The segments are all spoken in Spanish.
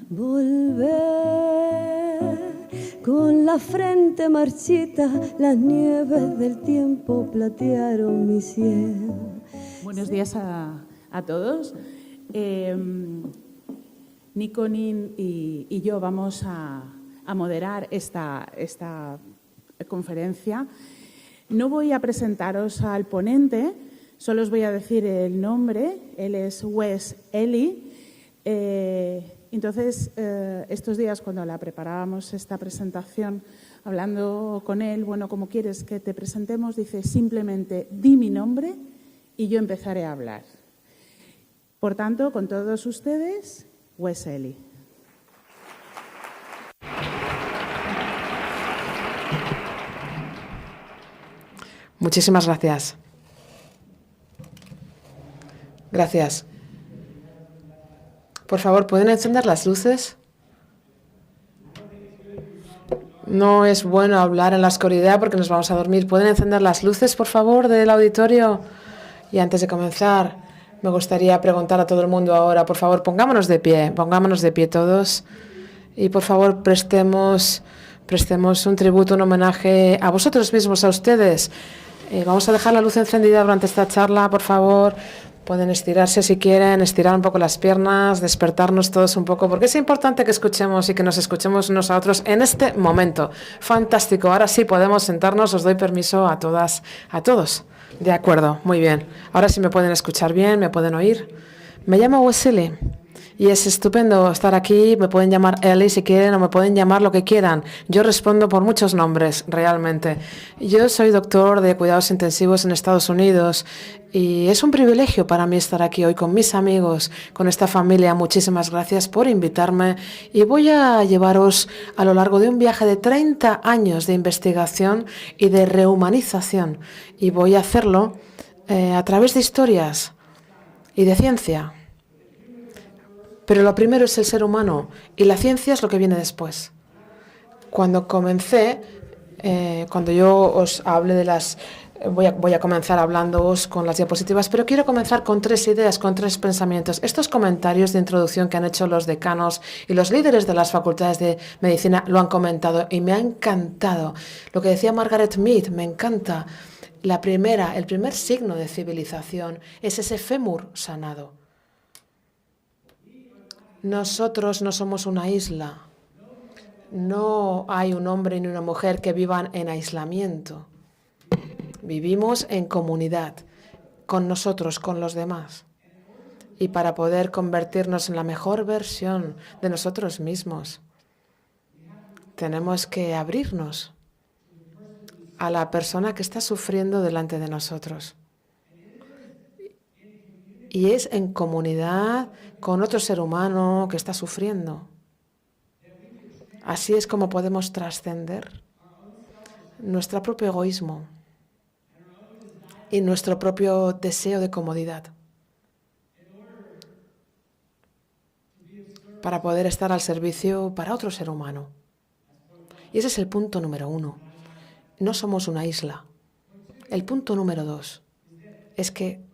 volver. Con la frente marchita, las nieves del tiempo platearon mi cielo. Buenos días a todos. Nico, Nin y yo vamos a moderar esta conferencia. No voy a presentaros al ponente, solo os voy a decir el nombre. Él es Wes Ely. Entonces, estos días cuando la preparábamos esta presentación, hablando con él, bueno, ¿cómo quieres que te presentemos? Dice, simplemente di mi nombre y yo empezaré a hablar. Por tanto, con todos ustedes, Wes Ely. Muchísimas gracias. Gracias. Por favor, ¿pueden encender las luces? No es bueno hablar en la oscuridad porque nos vamos a dormir. ¿Pueden encender las luces, por favor, del auditorio? Y antes de comenzar, me gustaría preguntar a todo el mundo ahora, por favor, pongámonos de pie todos. Y por favor, prestemos un tributo, un homenaje a vosotros mismos, a ustedes. Vamos a dejar la luz encendida durante esta charla, por favor. Pueden estirarse si quieren, estirar un poco las piernas, despertarnos todos un poco, porque es importante que escuchemos y que nos escuchemos unos a otros en este momento. Fantástico, ahora sí podemos sentarnos, os doy permiso a todas, a todos. De acuerdo, muy bien. Ahora sí me pueden escuchar bien, me pueden oír. Me llamo Wes Ely. Y es estupendo estar aquí, me pueden llamar Ellie si quieren o me pueden llamar lo que quieran. Yo respondo por muchos nombres, realmente. Yo soy doctor de cuidados intensivos en Estados Unidos y es un privilegio para mí estar aquí hoy con mis amigos, con esta familia. Muchísimas gracias por invitarme y voy a llevaros a lo largo de un viaje de 30 años de investigación y de rehumanización. Y voy a hacerlo a través de historias y de ciencia. Pero lo primero es el ser humano y la ciencia es lo que viene después. Cuando comencé, cuando yo os hable de las... Voy a comenzar hablándoos con las diapositivas, pero quiero comenzar con 3 ideas, con 3 pensamientos. Estos comentarios de introducción que han hecho los decanos y los líderes de las facultades de medicina lo han comentado y me ha encantado. Lo que decía Margaret Mead, me encanta. El primer signo de civilización es ese fémur sanado. Nosotros no somos una isla. No hay un hombre ni una mujer que vivan en aislamiento. Vivimos en comunidad, con nosotros, con los demás. Y para poder convertirnos en la mejor versión de nosotros mismos, tenemos que abrirnos a la persona que está sufriendo delante de nosotros. Y es en comunidad con otro ser humano que está sufriendo. Así es como podemos trascender nuestro propio egoísmo y nuestro propio deseo de comodidad para poder estar al servicio para otro ser humano. Y ese es el punto número 1. No somos una isla. El punto número 2 es que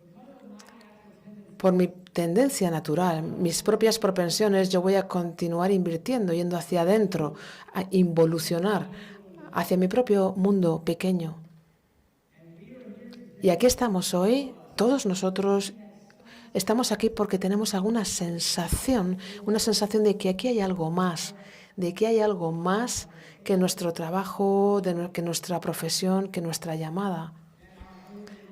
por mi tendencia natural, mis propias propensiones, yo voy a continuar invirtiendo, yendo hacia adentro, a involucionar hacia mi propio mundo pequeño. Y aquí estamos hoy, todos nosotros estamos aquí porque tenemos alguna sensación, una sensación de que aquí hay algo más, de que hay algo más que nuestro trabajo, que nuestra profesión, que nuestra llamada.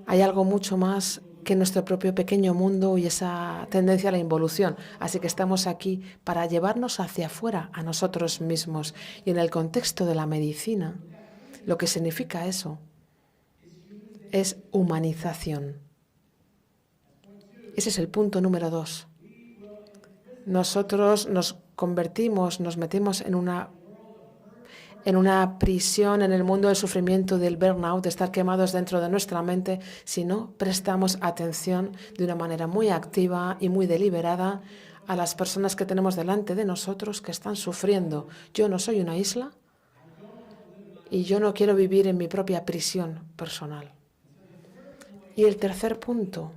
Hay algo mucho más que nuestro propio pequeño mundo y esa tendencia a la involución. Así que estamos aquí para llevarnos hacia afuera, a nosotros mismos. Y en el contexto de la medicina, lo que significa eso es humanización. Ese es el punto número 2. Nosotros nos metimos en una prisión en el mundo del sufrimiento, del burnout, de estar quemados dentro de nuestra mente, si no prestamos atención de una manera muy activa y muy deliberada a las personas que tenemos delante de nosotros que están sufriendo. Yo no soy una isla y yo no quiero vivir en mi propia prisión personal. Y el tercer punto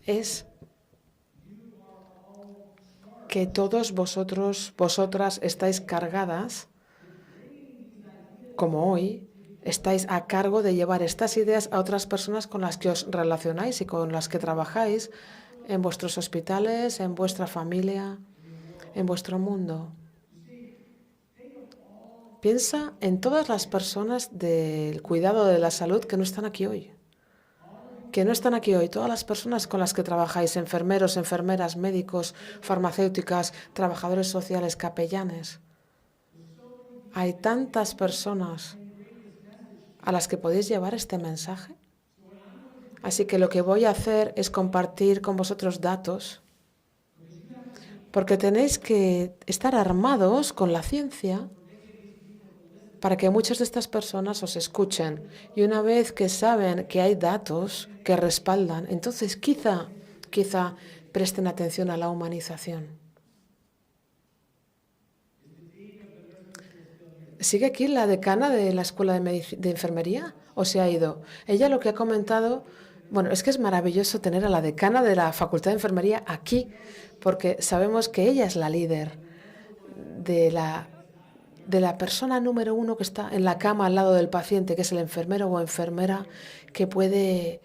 es que todos vosotras estáis cargadas, como hoy, estáis a cargo de llevar estas ideas a otras personas con las que os relacionáis y con las que trabajáis en vuestros hospitales, en vuestra familia, en vuestro mundo. Piensa en todas las personas del cuidado de la salud que no están aquí hoy. Todas las personas con las que trabajáis, enfermeros, enfermeras, médicos, farmacéuticas, trabajadores sociales, capellanes. Hay tantas personas a las que podéis llevar este mensaje. Así que lo que voy a hacer es compartir con vosotros datos, porque tenéis que estar armados con la ciencia para que muchas de estas personas os escuchen. Y una vez que saben que hay datos que respaldan, entonces quizá presten atención a la humanización. ¿Sigue aquí la decana de la Escuela de Enfermería o se ha ido? Ella lo que ha comentado, bueno, es que es maravilloso tener a la decana de la Facultad de Enfermería aquí, porque sabemos que ella es la líder de la persona número uno que está en la cama al lado del paciente, que es el enfermero o enfermera que puede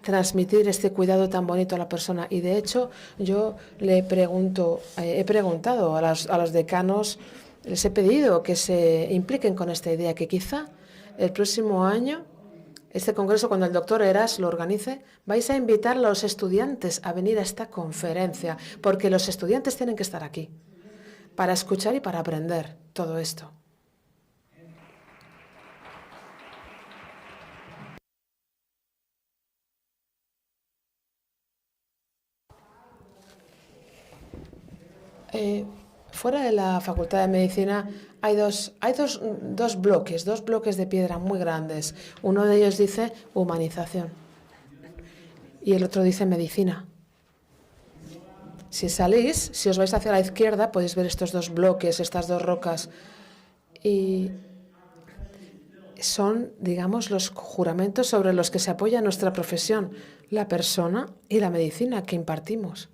transmitir este cuidado tan bonito a la persona. Y de hecho, yo he preguntado a los decanos, les he pedido que se impliquen con esta idea, que quizá el próximo año, este congreso, cuando el doctor Eras lo organice, vais a invitar a los estudiantes a venir a esta conferencia, porque los estudiantes tienen que estar aquí para escuchar y para aprender todo esto. Fuera de la Facultad de Medicina hay dos bloques de piedra muy grandes. Uno de ellos dice humanización y el otro dice medicina. Si os vais hacia la izquierda, podéis ver estos dos bloques, estas dos rocas. Y son, digamos, los juramentos sobre los que se apoya nuestra profesión, la persona y la medicina que impartimos.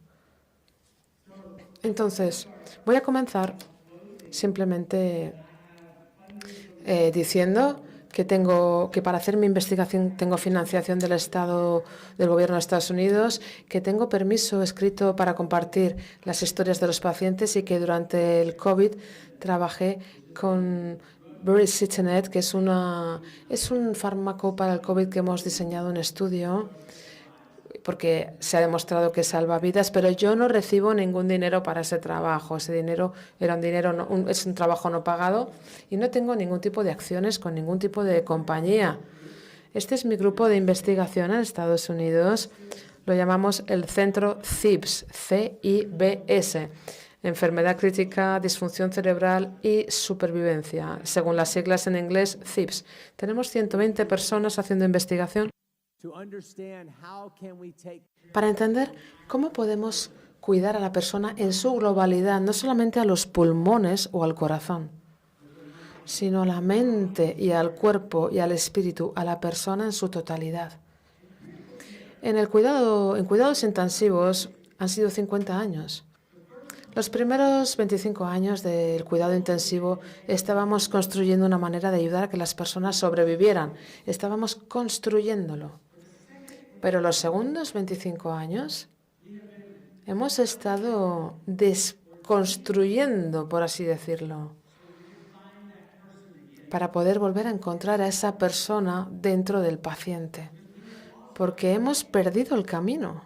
Entonces, voy a comenzar simplemente diciendo que para hacer mi investigación tengo financiación del Estado, del Gobierno de Estados Unidos, que tengo permiso escrito para compartir las historias de los pacientes y que durante el COVID trabajé con Baricitinib, que es un fármaco para el COVID que hemos diseñado en estudio, porque se ha demostrado que salva vidas, pero yo no recibo ningún dinero para ese trabajo. Ese dinero es un trabajo no pagado y no tengo ningún tipo de acciones con ningún tipo de compañía. Este es mi grupo de investigación en Estados Unidos. Lo llamamos el Centro CIBS, C-I-B-S, Enfermedad Crítica, Disfunción Cerebral y Supervivencia, según las siglas en inglés CIBS. Tenemos 120 personas haciendo investigación para entender cómo podemos cuidar a la persona en su globalidad, no solamente a los pulmones o al corazón, sino a la mente y al cuerpo y al espíritu, a la persona en su totalidad. En cuidados intensivos han sido 50 años. Los primeros 25 años del cuidado intensivo estábamos construyendo una manera de ayudar a que las personas sobrevivieran. Estábamos construyéndolo. Pero los segundos 25 años hemos estado desconstruyendo, por así decirlo, para poder volver a encontrar a esa persona dentro del paciente. Porque hemos perdido el camino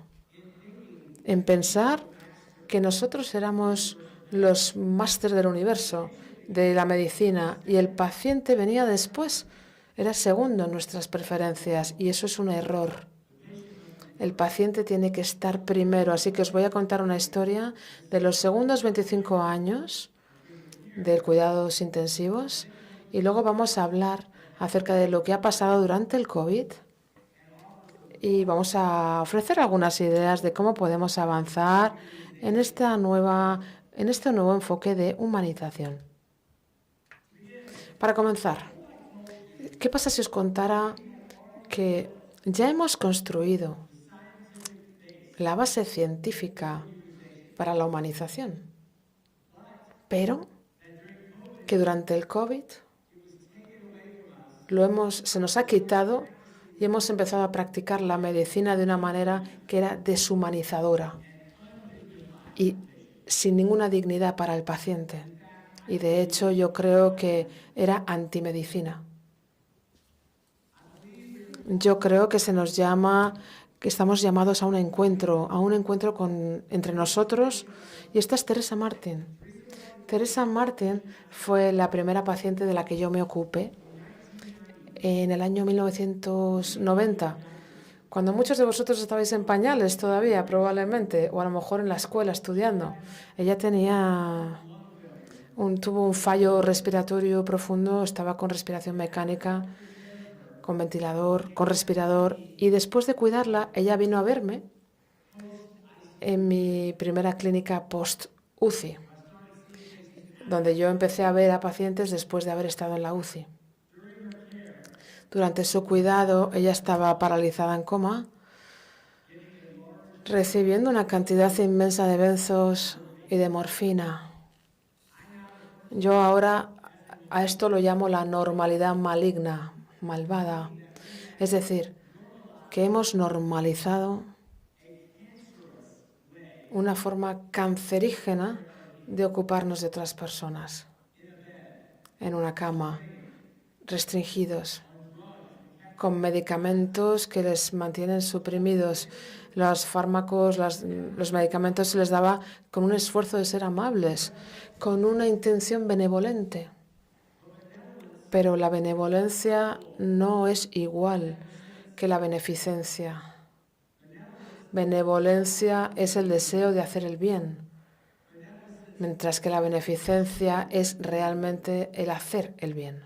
en pensar que nosotros éramos los máster del universo, de la medicina, y el paciente venía después, era segundo en nuestras preferencias, y eso es un error. El paciente tiene que estar primero, así que os voy a contar una historia de los segundos 25 años de cuidados intensivos y luego vamos a hablar acerca de lo que ha pasado durante el COVID y vamos a ofrecer algunas ideas de cómo podemos avanzar en este nuevo enfoque de humanización. Para comenzar, ¿qué pasa si os contara que ya hemos construido la base científica para la humanización? pero que durante el COVID se nos ha quitado y hemos empezado a practicar la medicina de una manera que era deshumanizadora y sin ninguna dignidad para el paciente. Y de hecho yo creo que era antimedicina. Yo creo que que estamos llamados a un encuentro entre nosotros. Y esta es Teresa Martin. Teresa Martin fue la primera paciente de la que yo me ocupé en el año 1990, cuando muchos de vosotros estabais en pañales todavía, probablemente, o a lo mejor en la escuela estudiando. Ella tuvo un fallo respiratorio profundo, estaba con respiración mecánica, con ventilador, con respirador, y después de cuidarla, ella vino a verme en mi primera clínica post-UCI, donde yo empecé a ver a pacientes después de haber estado en la UCI. Durante su cuidado, ella estaba paralizada en coma, recibiendo una cantidad inmensa de benzos y de morfina. Yo ahora a esto lo llamo la normalidad maligna, malvada. Es decir, que hemos normalizado una forma cancerígena de ocuparnos de otras personas. En una cama, restringidos, con medicamentos que les mantienen suprimidos. Los fármacos, los medicamentos se les daba con un esfuerzo de ser amables, con una intención benevolente. Pero la benevolencia no es igual que la beneficencia. Benevolencia es el deseo de hacer el bien, mientras que la beneficencia es realmente el hacer el bien.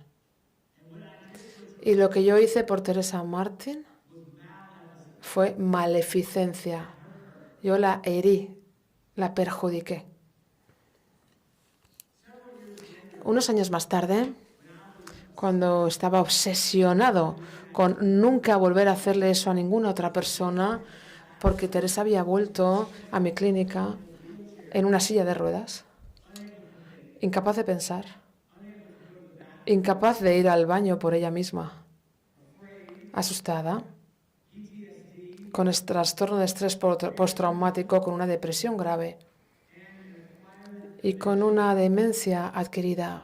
Y lo que yo hice por Teresa Martin fue maleficencia. Yo la herí, la perjudiqué. Unos años más tarde, cuando estaba obsesionado con nunca volver a hacerle eso a ninguna otra persona, porque Teresa había vuelto a mi clínica en una silla de ruedas, incapaz de pensar, incapaz de ir al baño por ella misma, asustada, con trastorno de estrés postraumático, con una depresión grave y con una demencia adquirida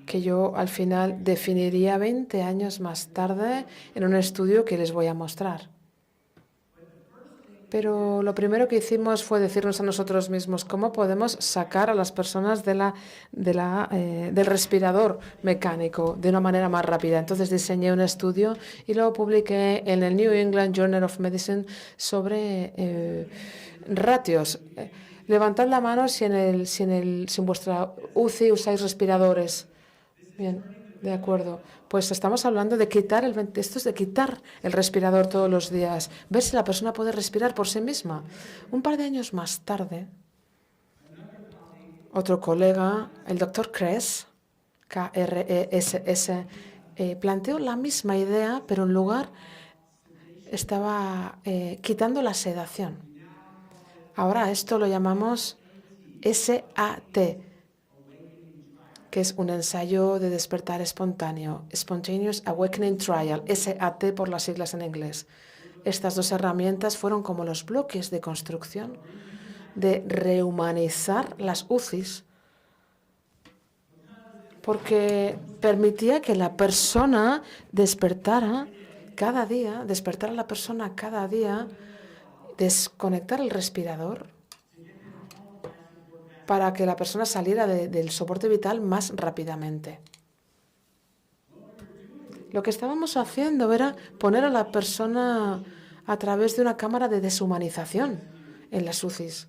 que yo al final definiría 20 años más tarde en un estudio que les voy a mostrar. Pero lo primero que hicimos fue decirnos a nosotros mismos cómo podemos sacar a las personas del respirador mecánico de una manera más rápida. Entonces diseñé un estudio y lo publiqué en el New England Journal of Medicine sobre ratios. Levantad la mano si en vuestra UCI usáis respiradores. Bien. De acuerdo. Pues estamos hablando de esto es de quitar el respirador todos los días, ver si la persona puede respirar por sí misma. Un par de años más tarde, otro colega, el doctor Kress, Kress, planteó la misma idea, pero en lugar estaba quitando la sedación. Ahora esto lo llamamos SAT, que es un ensayo de despertar espontáneo, Spontaneous Awakening Trial, SAT por las siglas en inglés. Estas dos herramientas fueron como los bloques de construcción de rehumanizar las UCIs, porque permitía que la persona despertara a la persona cada día, desconectar el respirador, para que la persona saliera del soporte vital más rápidamente. Lo que estábamos haciendo era poner a la persona a través de una cámara de deshumanización en las UCIs.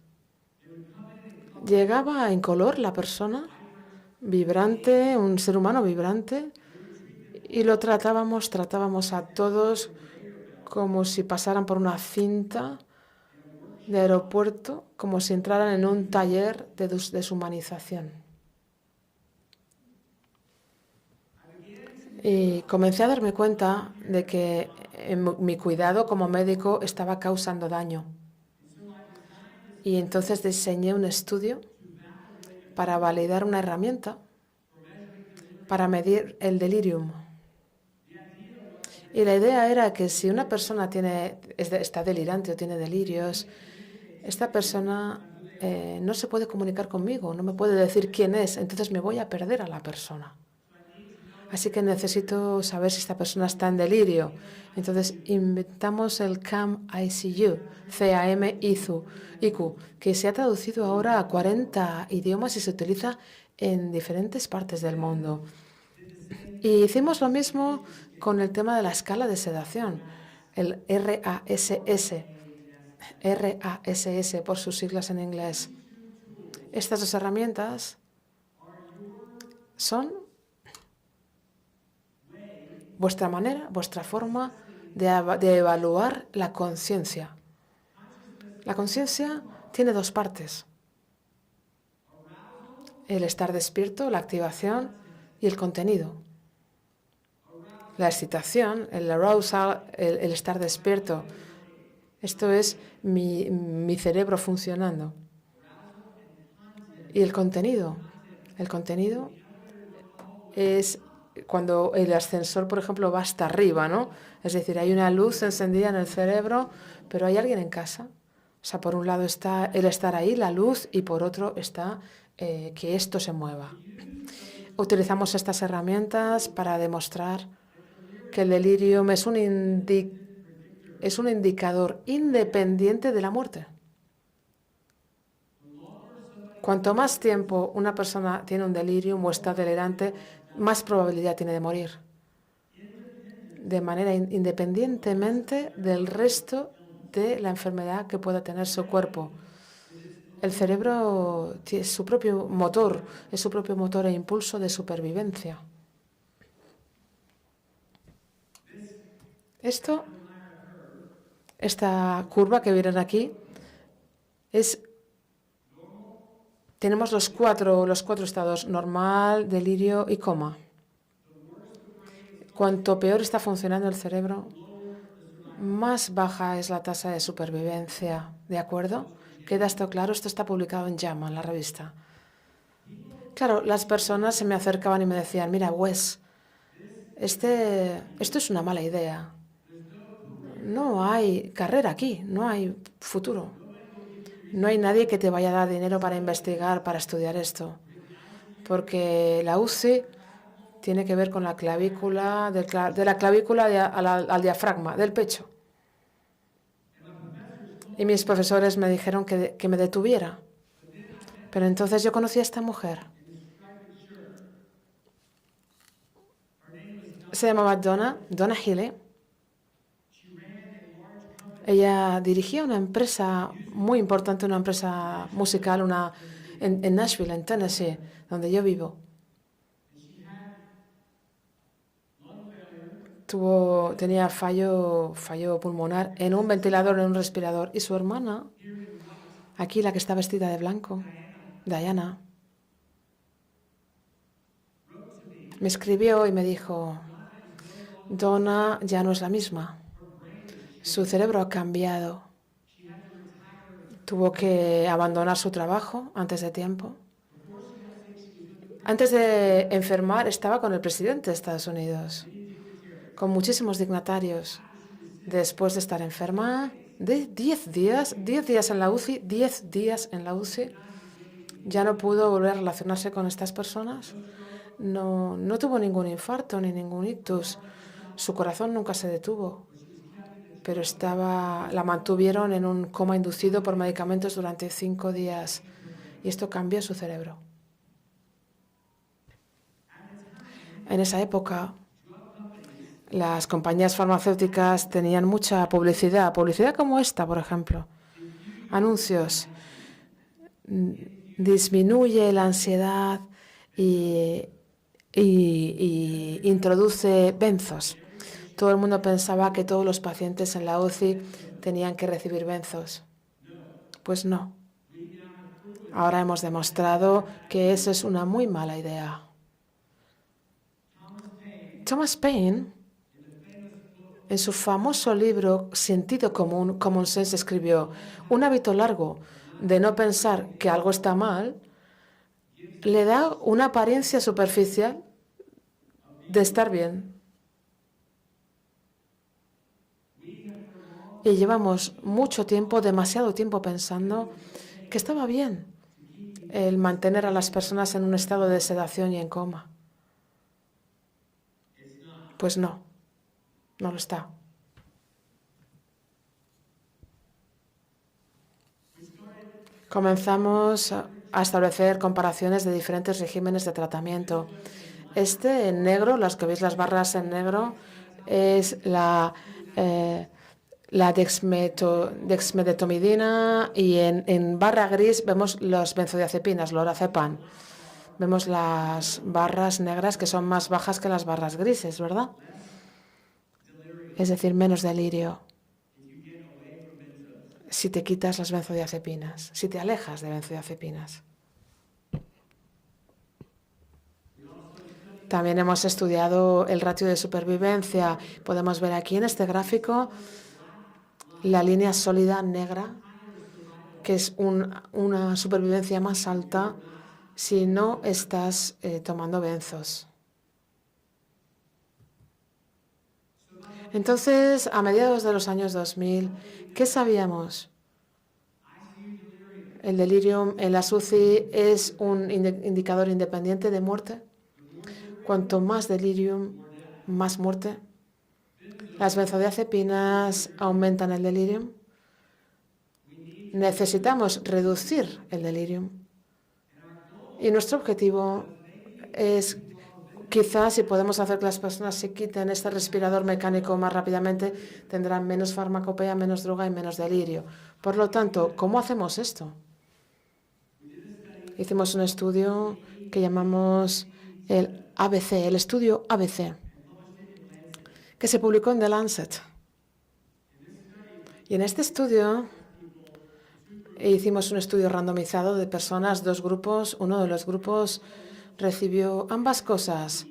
Llegaba en color la persona, vibrante, un ser humano vibrante, y lo tratábamos a todos como si pasaran por una cinta de aeropuerto, como si entraran en un taller de deshumanización. Y comencé a darme cuenta de que mi cuidado como médico estaba causando daño. Y entonces diseñé un estudio para validar una herramienta para medir el delirium. Y la idea era que si una persona está delirante o tiene delirios, esta persona no se puede comunicar conmigo, no me puede decir quién es, entonces me voy a perder a la persona. Así que necesito saber si esta persona está en delirio. Entonces inventamos el CAM-ICU, CAM-IQ, que se ha traducido ahora a 40 idiomas y se utiliza en diferentes partes del mundo. Y hicimos lo mismo con el tema de la escala de sedación, el RASS. RASS por sus siglas en inglés. Estas dos herramientas son vuestra manera, vuestra forma de evaluar la conciencia. La conciencia tiene dos partes: el estar despierto, la activación, y el contenido. La excitación, el arousal, el estar despierto. Esto es mi cerebro funcionando. Y el contenido. El contenido es cuando el ascensor, por ejemplo, va hasta arriba, ¿no? Es decir, hay una luz encendida en el cerebro, pero hay alguien en casa. O sea, por un lado está el estar ahí, la luz, y por otro está que esto se mueva. Utilizamos estas herramientas para demostrar que el delirium es un indicador independiente de la muerte. Cuanto más tiempo una persona tiene un delirium o está delirante, más probabilidad tiene de morir, de manera independientemente del resto de la enfermedad que pueda tener su cuerpo. El cerebro es su propio motor e impulso de supervivencia. Esta curva que vienen aquí tenemos los cuatro estados: normal, delirio y coma. Cuanto peor está funcionando el cerebro, más baja es la tasa de supervivencia. ¿De acuerdo? ¿Queda esto claro? Esto está publicado en JAMA, en la revista. Claro, las personas se me acercaban y me decían: mira, Wes, esto es una mala idea. No hay carrera aquí, no hay futuro. No hay nadie que te vaya a dar dinero para investigar, para estudiar esto. Porque la UCI tiene que ver con la clavícula, de la clavícula al diafragma, del pecho. Y mis profesores me dijeron que me detuviera. Pero entonces yo conocí a esta mujer. Se llamaba Donna Healy. Ella dirigía una empresa muy importante, una empresa musical, en Nashville, en Tennessee, donde yo vivo. Tenía fallo pulmonar en un ventilador, en un respirador. Y su hermana, aquí la que está vestida de blanco, Diana, me escribió y me dijo: Donna ya no es la misma. Su cerebro ha cambiado. Tuvo que abandonar su trabajo antes de tiempo. Antes de enfermar estaba con el presidente de Estados Unidos, con muchísimos dignatarios. Después de estar enferma, de 10 días en la UCI, 10 días en la UCI, ya no pudo volver a relacionarse con estas personas. No tuvo ningún infarto ni ningún ictus. Su corazón nunca se detuvo, pero la mantuvieron en un coma inducido por medicamentos durante 5 días. Y esto cambió su cerebro. En esa época, las compañías farmacéuticas tenían mucha publicidad como esta, por ejemplo. Anuncios. Disminuye la ansiedad y introduce benzos. Todo el mundo pensaba que todos los pacientes en la UCI tenían que recibir benzos. Pues no. Ahora hemos demostrado que eso es una muy mala idea. Thomas Paine, en su famoso libro Sentido común, Common Sense, escribió: un hábito largo de no pensar que algo está mal le da una apariencia superficial de estar bien. Y llevamos mucho tiempo, demasiado tiempo pensando que estaba bien el mantener a las personas en un estado de sedación y en coma. Pues no, no lo está. Comenzamos a establecer comparaciones de diferentes regímenes de tratamiento. Este en negro, las que veis las barras en negro, es la dexmedetomidina, y en barra gris vemos las benzodiazepinas, lorazepam. Vemos las barras negras que son más bajas que las barras grises, ¿verdad? Es decir, menos delirio. Si te quitas las benzodiazepinas, si te alejas de benzodiazepinas. También hemos estudiado el ratio de supervivencia. Podemos ver aquí en este gráfico la línea sólida negra, que es una supervivencia más alta si no estás tomando benzos. Entonces, a mediados de los años 2000, ¿qué sabíamos? El delirium en la UCI es un indicador independiente de muerte. Cuanto más delirium, más muerte. Las benzodiazepinas aumentan el delirium. Necesitamos reducir el delirium. Y nuestro objetivo es, quizás, si podemos hacer que las personas se quiten este respirador mecánico más rápidamente, tendrán menos farmacopea, menos droga y menos delirio. Por lo tanto, ¿cómo hacemos esto? Hicimos un estudio que llamamos el ABC, el estudio ABC, que se publicó en The Lancet. Y en este estudio hicimos un estudio randomizado de personas, dos grupos. Uno de los grupos recibió ambas cosas,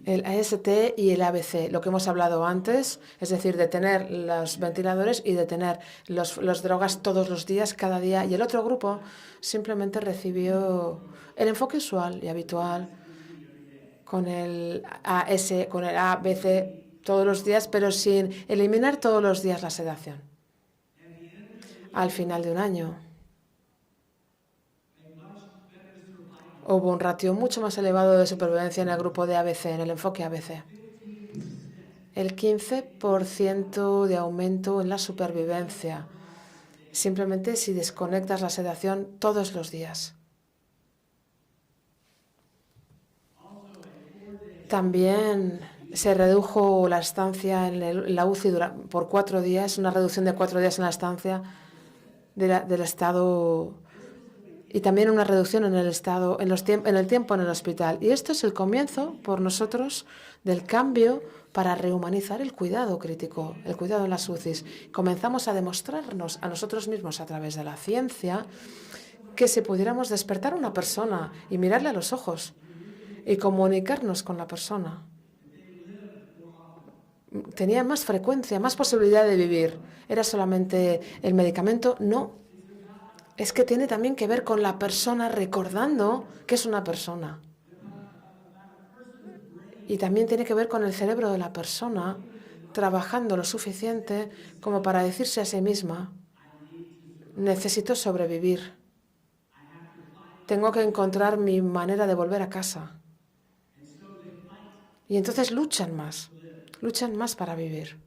el AST y el ABC, lo que hemos hablado antes, es decir, de tener los ventiladores y de tener las drogas todos los días, cada día. Y el otro grupo simplemente recibió el enfoque usual y habitual con el con el ABC todos los días, pero sin eliminar todos los días la sedación. Al final de un año hubo un ratio mucho más elevado de supervivencia en el grupo de ABC, en el enfoque ABC. El 15% de aumento en la supervivencia, simplemente si desconectas la sedación todos los días. También se redujo la estancia en la UCI por 4 días, una reducción de 4 días en la estancia del estado, y también una reducción en el estado, en el tiempo en el hospital. Y esto es el comienzo, por nosotros, del cambio para rehumanizar el cuidado crítico, el cuidado en las UCIs. Comenzamos a demostrarnos a nosotros mismos a través de la ciencia que si pudiéramos despertar a una persona y mirarle a los ojos y comunicarnos con la persona, tenía más frecuencia, más posibilidad de vivir. ¿Era solamente el medicamento? No. Es que tiene también que ver con la persona recordando que es una persona. Y también tiene que ver con el cerebro de la persona trabajando lo suficiente como para decirse a sí misma: necesito sobrevivir. Tengo que encontrar mi manera de volver a casa. Y entonces luchan más para vivir.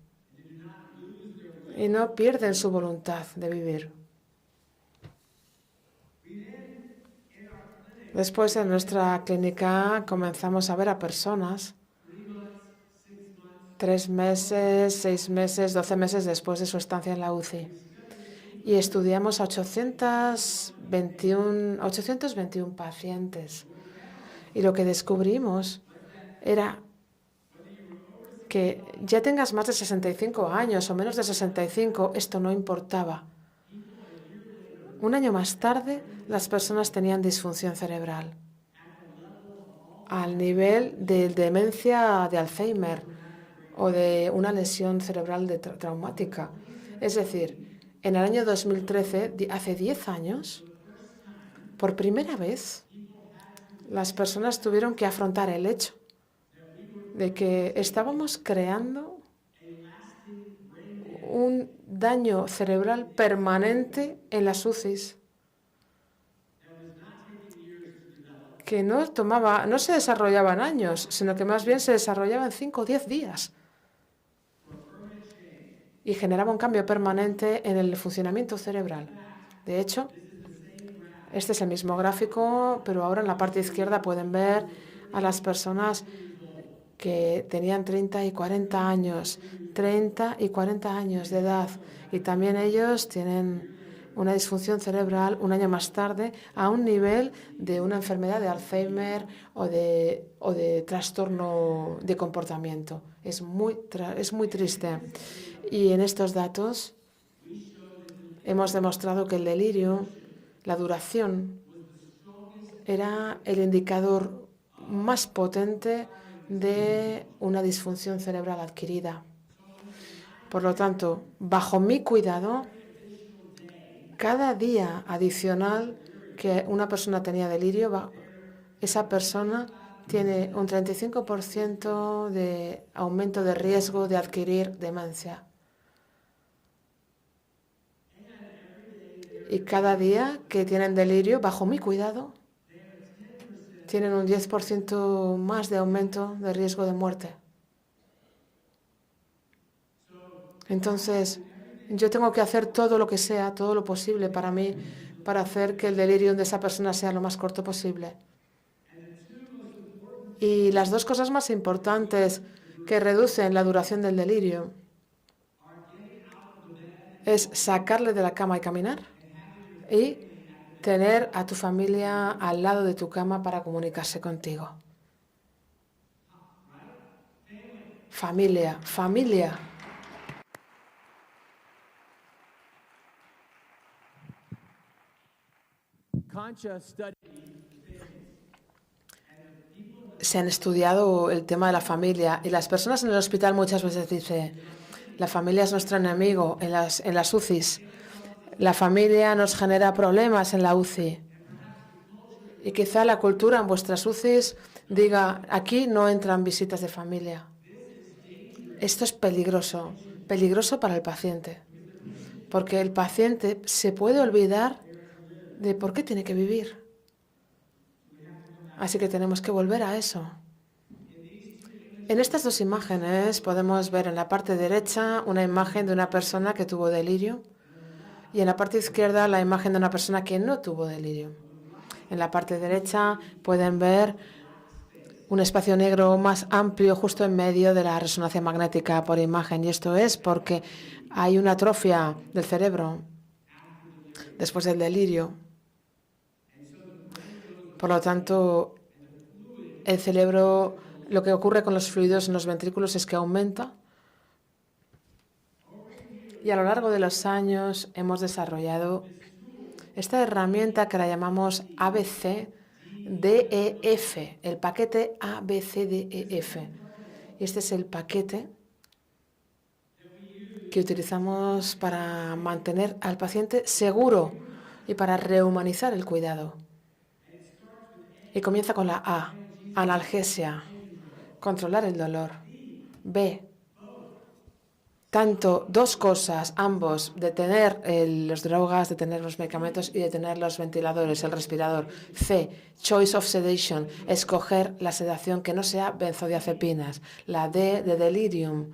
Y no pierden su voluntad de vivir. Después, en nuestra clínica comenzamos a ver a personas 3 meses, 6 meses, 12 meses después de su estancia en la UCI. Y estudiamos a 821 pacientes. Y lo que descubrimos era que ya tengas más de 65 años o menos de 65, esto no importaba. Un año más tarde, las personas tenían disfunción cerebral al nivel de demencia de Alzheimer o de una lesión cerebral traumática. Es decir, en el año 2013, hace 10 años, Por primera vez, las personas tuvieron que afrontar el hecho de que estábamos creando un daño cerebral permanente en las UCIs que no se desarrollaba en años, sino que más bien se desarrollaba en 5 o 10 días y generaba un cambio permanente en el funcionamiento cerebral. De hecho, este es el mismo gráfico, pero ahora en la parte izquierda pueden ver a las personas que tenían 30 y 40 años, 30 y 40 años de edad, y también ellos tienen una disfunción cerebral un año más tarde a un nivel de una enfermedad de Alzheimer o de trastorno de comportamiento. Es muy triste. Y en estos datos hemos demostrado que el delirio, la duración, era el indicador más potente de una disfunción cerebral adquirida. Por lo tanto, bajo mi cuidado, cada día adicional que una persona tenía delirio, esa persona tiene un 35% de aumento de riesgo de adquirir demencia. Y cada día que tienen delirio, bajo mi cuidado, tienen un 10% más de aumento de riesgo de muerte. Entonces, yo tengo que hacer todo lo que sea, todo lo posible para mí, para hacer que el delirio de esa persona sea lo más corto posible. Y las dos cosas más importantes que reducen la duración del delirio es sacarle de la cama y caminar y tener a tu familia al lado de tu cama para comunicarse contigo. Familia, familia. Se han estudiado el tema de la familia y las personas en el hospital muchas veces dicen, la familia es nuestro enemigo en las UCIs. La familia nos genera problemas en la UCI. Y quizá la cultura en vuestras UCIs diga, aquí no entran visitas de familia. Esto es peligroso, peligroso para el paciente, porque el paciente se puede olvidar de por qué tiene que vivir. Así que tenemos que volver a eso. En estas dos imágenes podemos ver en la parte derecha una imagen de una persona que tuvo delirio y en la parte izquierda la imagen de una persona que no tuvo delirio. En la parte derecha pueden ver un espacio negro más amplio justo en medio de la resonancia magnética por imagen, y esto es porque hay una atrofia del cerebro después del delirio. Por lo tanto, el cerebro, lo que ocurre con los fluidos en los ventrículos es que aumenta, y a lo largo de los años hemos desarrollado esta herramienta que la llamamos ABCDEF, el paquete ABCDEF. Y este es el paquete que utilizamos para mantener al paciente seguro y para rehumanizar el cuidado. Y comienza con la A, analgesia, controlar el dolor. B, tanto dos cosas, ambos, detener las drogas, detener los medicamentos y detener los ventiladores, el respirador. C, choice of sedation, escoger la sedación que no sea benzodiazepinas. La D de delirium,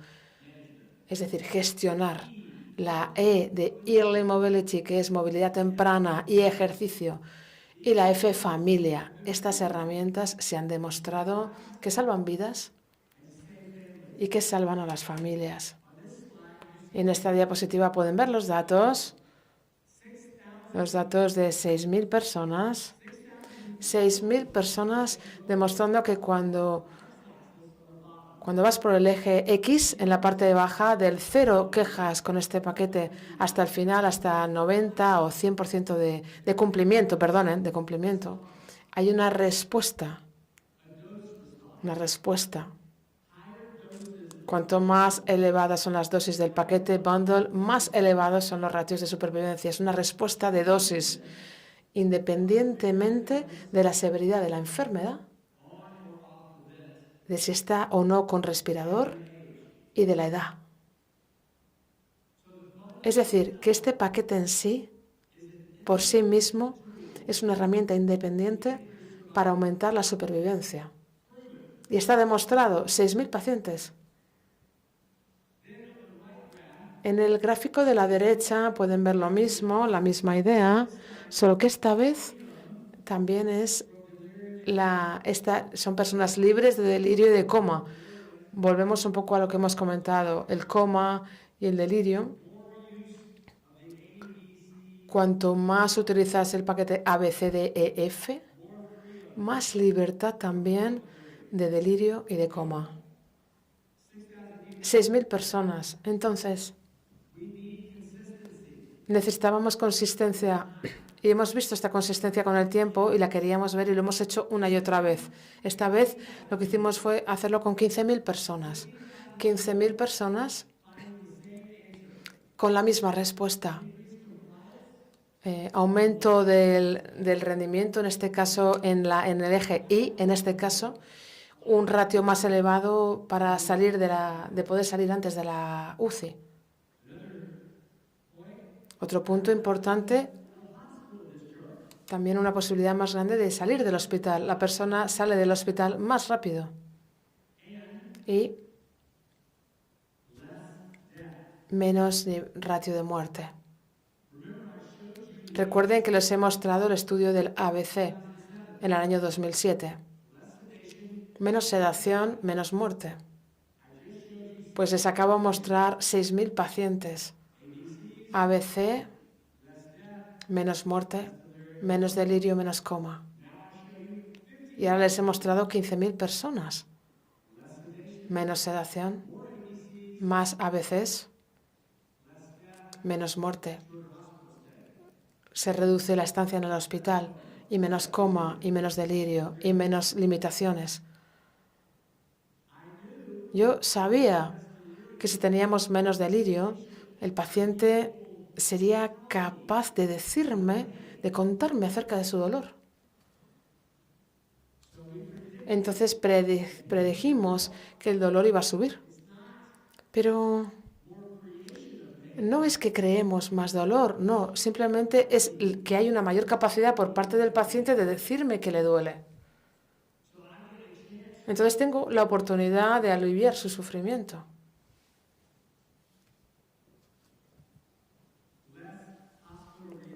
es decir, gestionar. La E de early mobility, que es movilidad temprana y ejercicio. Y la F, familia. Estas herramientas se han demostrado que salvan vidas y que salvan a las familias. En esta diapositiva pueden ver los datos de 6.000 personas. 6.000 personas demostrando que cuando vas por el eje X en la parte de baja, del 0 quejas con este paquete hasta el final, hasta 90 o 100% de cumplimiento, de cumplimiento, hay una respuesta. Una respuesta. Cuanto más elevadas son las dosis del paquete bundle, más elevados son los ratios de supervivencia. Es una respuesta de dosis. independientemente de la severidad de la enfermedad, de si está o no con respirador y de la edad. Es decir, que este paquete en sí, por sí mismo, es una herramienta independiente para aumentar la supervivencia. Y está demostrado, 6.000 pacientes. En el gráfico de la derecha pueden ver lo mismo, la misma idea, solo que esta vez también son personas libres de delirio y de coma. Volvemos un poco a lo que hemos comentado, el coma y el delirio. Cuanto más utilizas el paquete ABCDEF, más libertad también de delirio y de coma. 6.000 personas. Entonces, necesitábamos consistencia y hemos visto esta consistencia con el tiempo y la queríamos ver y lo hemos hecho una y otra vez. Esta vez lo que hicimos fue hacerlo con 15.000 personas. 15.000 personas con la misma respuesta. Aumento del rendimiento, en este caso en el eje Y, en este caso, un ratio más elevado para de poder salir antes de la UCI. Otro punto importante, también una posibilidad más grande de salir del hospital. La persona sale del hospital más rápido y menos ratio de muerte. Recuerden que les he mostrado el estudio del ABC en el año 2007. Menos sedación, menos muerte. Pues les acabo de mostrar 6.000 pacientes. ABC, menos muerte, menos delirio, menos coma. Y ahora les he mostrado 15.000 personas. Menos sedación, más ABCs, menos muerte. Se reduce la estancia en el hospital y menos coma y menos delirio y menos limitaciones. Yo sabía que si teníamos menos delirio, el paciente sería capaz de decirme, de contarme acerca de su dolor. Entonces predijimos que el dolor iba a subir. Pero no es que creemos más dolor, no, simplemente es que hay una mayor capacidad por parte del paciente de decirme que le duele. Entonces tengo la oportunidad de aliviar su sufrimiento.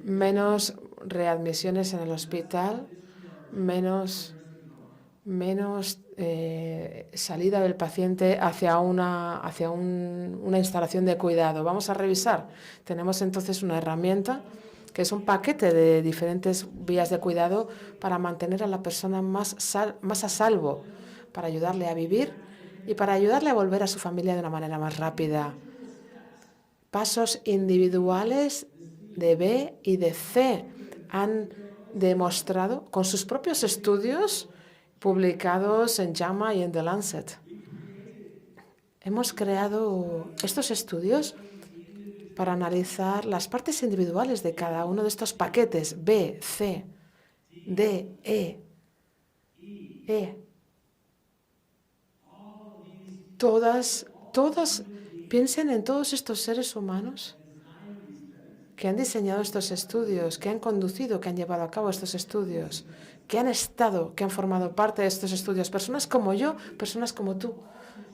Menos readmisiones en el hospital, menos salida del paciente hacia una instalación de cuidado. Vamos a revisar. Tenemos entonces una herramienta que es un paquete de diferentes vías de cuidado para mantener a la persona más a salvo, para ayudarle a vivir y para ayudarle a volver a su familia de una manera más rápida. Pasos individuales de B y de C han demostrado con sus propios estudios publicados en JAMA y en The Lancet. Hemos creado estos estudios para analizar las partes individuales de cada uno de estos paquetes B, C, D, E. Todas, piensen en todos estos seres humanos que han diseñado estos estudios, que han conducido, que han llevado a cabo estos estudios, que han estado, que han formado parte de estos estudios. Personas como yo, personas como tú,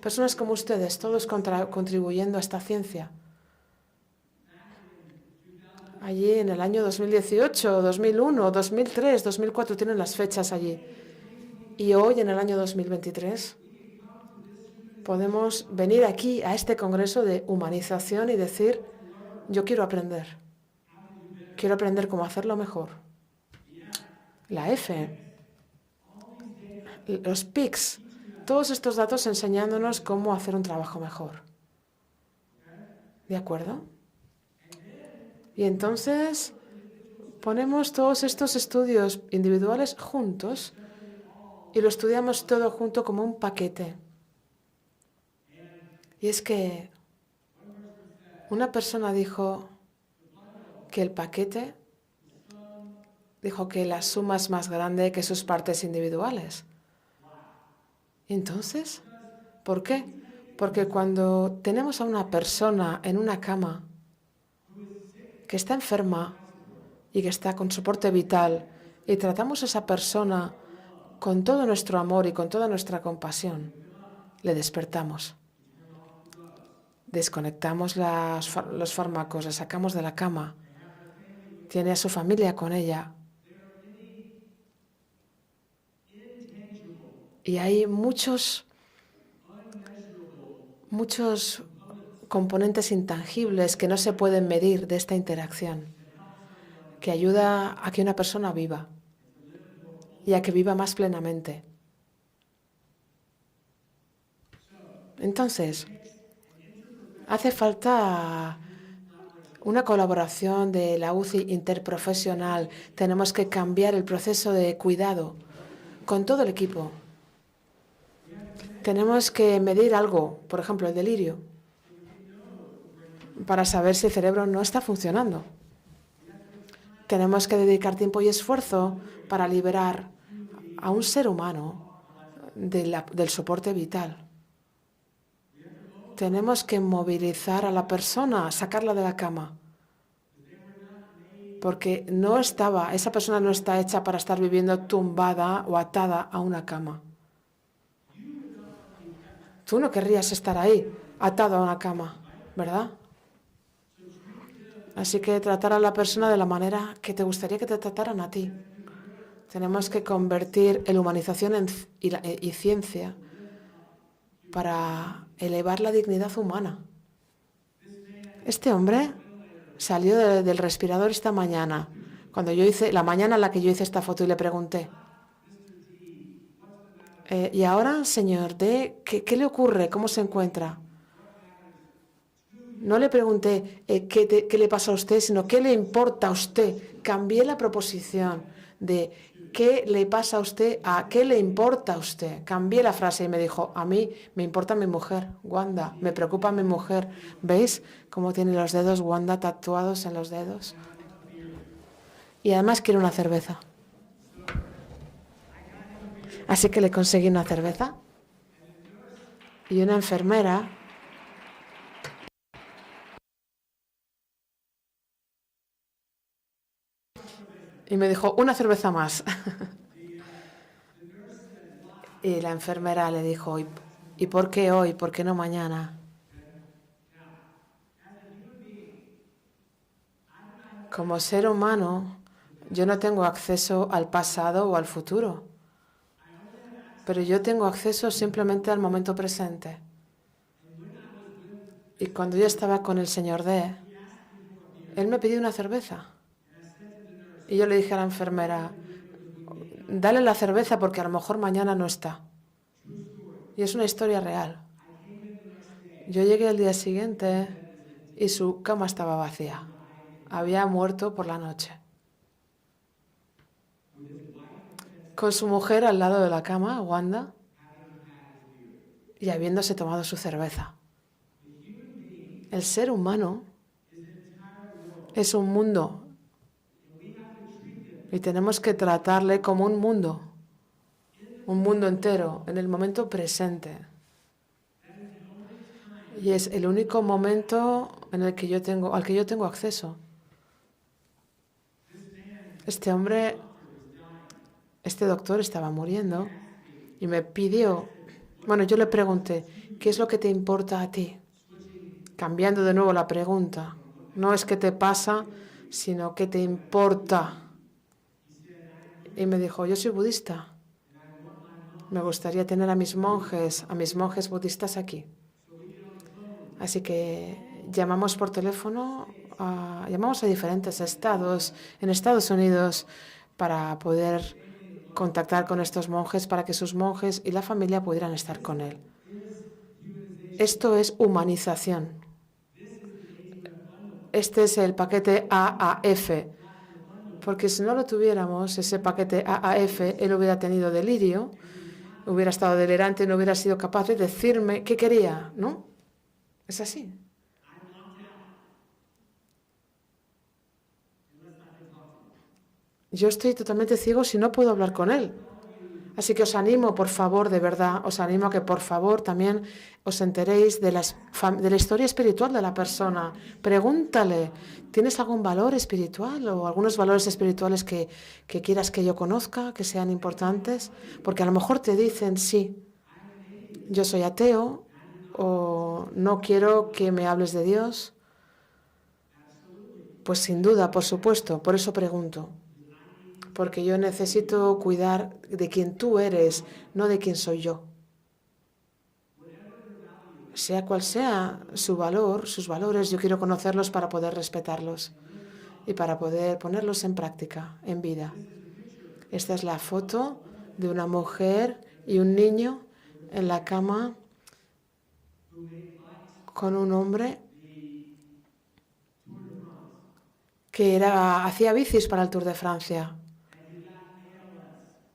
personas como ustedes, todos contribuyendo a esta ciencia. Allí en el año 2018, 2001, 2003, 2004, tienen las fechas allí. Y hoy, en el año 2023, podemos venir aquí a este congreso de humanización y decir, yo quiero aprender. Quiero aprender cómo hacerlo mejor. La F, los PICs, todos estos datos enseñándonos cómo hacer un trabajo mejor. ¿De acuerdo? Y entonces ponemos todos estos estudios individuales juntos y lo estudiamos todo junto como un paquete. Y es que una persona dijo que el paquete dijo que la suma es más grande que sus partes individuales. Entonces, ¿por qué? Porque cuando tenemos a una persona en una cama que está enferma y que está con soporte vital y tratamos a esa persona con todo nuestro amor y con toda nuestra compasión, le despertamos. Desconectamos los fármacos, la sacamos de la cama, tiene a su familia con ella. Y hay muchos componentes intangibles que no se pueden medir de esta interacción, que ayuda a que una persona viva y a que viva más plenamente. Entonces, hace falta una colaboración de la UCI interprofesional. Tenemos que cambiar el proceso de cuidado con todo el equipo. Tenemos que medir algo, por ejemplo, el delirio, para saber si el cerebro no está funcionando. Tenemos que dedicar tiempo y esfuerzo para liberar a un ser humano del soporte vital. Tenemos que movilizar a la persona, sacarla de la cama. Porque esa persona no está hecha para estar viviendo tumbada o atada a una cama. Tú no querrías estar ahí, atado a una cama, ¿verdad? Así que tratar a la persona de la manera que te gustaría que te trataran a ti. Tenemos que convertir la humanización y ciencia para elevar la dignidad humana. Este hombre salió del respirador esta mañana, la mañana en la que yo hice esta foto, y le pregunté, ¿y ahora, señor D, qué le ocurre? ¿Cómo se encuentra? No le pregunté qué le pasa a usted, sino qué le importa a usted. Cambié la proposición de qué le pasa a usted a qué le importa a usted. Cambié la frase y me dijo, a mí me importa mi mujer, Wanda, me preocupa mi mujer. ¿Veis cómo tiene los dedos Wanda tatuados en los dedos? Y además quiere una cerveza. Así que le conseguí una cerveza y una enfermera y me dijo, una cerveza más. Y la enfermera le dijo, ¿y por qué hoy? ¿Por qué no mañana? Como ser humano, yo no tengo acceso al pasado o al futuro, pero yo tengo acceso simplemente al momento presente. Y cuando yo estaba con el señor D, él me pidió una cerveza. Y yo le dije a la enfermera, dale la cerveza porque a lo mejor mañana no está. Y es una historia real. Yo llegué el día siguiente y su cama estaba vacía. Había muerto por la noche. Con su mujer al lado de la cama, Wanda, y habiéndose tomado su cerveza. El ser humano es un mundo y tenemos que tratarle como un mundo entero, en el momento presente. Y es el único momento al que yo tengo acceso. Este doctor estaba muriendo y me pidió, yo le pregunté, ¿qué es lo que te importa a ti? Cambiando de nuevo la pregunta, no es qué te pasa, sino qué te importa. Y me dijo, yo soy budista. Me gustaría tener a mis monjes budistas aquí. Así que llamamos por teléfono, llamamos a diferentes estados en Estados Unidos para poder contactar con estos monjes para que sus monjes y la familia pudieran estar con él. Esto es humanización. Este es el paquete AAF, porque si no lo tuviéramos, ese paquete AAF, él hubiera tenido delirio, hubiera estado delirante, no hubiera sido capaz de decirme qué quería, ¿no? Es así. Yo estoy totalmente ciego si no puedo hablar con él. Así que os animo, por favor, de verdad, os animo a que por favor también os enteréis de la historia espiritual de la persona. Pregúntale, ¿tienes algún valor espiritual o algunos valores espirituales que quieras que yo conozca, que sean importantes? Porque a lo mejor te dicen, sí, yo soy ateo o no quiero que me hables de Dios. Pues sin duda, por supuesto, por eso pregunto. Porque yo necesito cuidar de quien tú eres, no de quién soy yo. Sea cual sea su valor, sus valores, yo quiero conocerlos para poder respetarlos y para poder ponerlos en práctica, en vida. Esta es la foto de una mujer y un niño en la cama con un hombre que hacía bicis para el Tour de Francia.